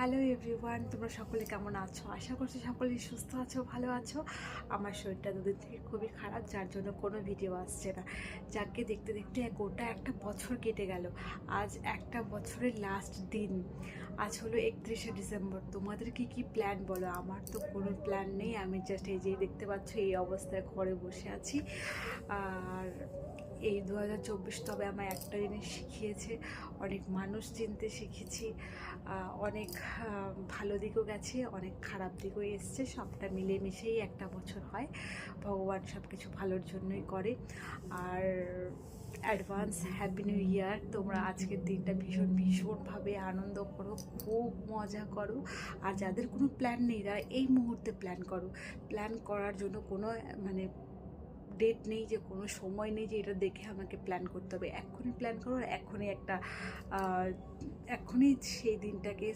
Hello everyone, তোমরা সকলে কেমন আছো? আশা করছি সকলেই সুস্থ আছো, ভালো আছো। আমার শরীরটা দুদিন থেকে খুবই খারাপ, যার জন্য কোনো ভিডিও আসছে না। যাকে দেখতে দেখতে গোটা একটা বছর কেটে গেল। আজ একটা বছরের লাস্ট দিন। আজ হলো 31শে ডিসেম্বর। তোমাদের কি প্ল্যান বলো? আমার তো কোনো প্ল্যান নেই। আমি জাস্ট এই যে দেখতে পাচ্ছ এই অবস্থায় ঘরে বসে আছি। আর এই 2024 তবে আমার একটা জিনিস শিখিয়েছে, অনেক মানুষ চিনতে শিখেছি। অনেক ভালো দিকও গেছে, অনেক খারাপ দিকও এসছে। সবটা মিলেমিশেই একটা বছর হয়। ভগবান সব কিছু ভালোর জন্যই করে। আর অ্যাডভান্স হ্যাপি নিউ ইয়ার। তোমরা আজকের দিনটা ভীষণভাবে আনন্দ করো, খুব মজা করো। আর যাদের কোনো প্ল্যান নেই তারা এই মুহূর্তে প্ল্যান করো। প্ল্যান করার জন্য কোনো মানে ডেট নেই, যে কোনো সময় নেই যে এটা দেখে আমাকে প্ল্যান করতে হবে। এক্ষুনি প্ল্যান করো, এক্ষুনি একটা এক্ষুনি সেই দিনটাকে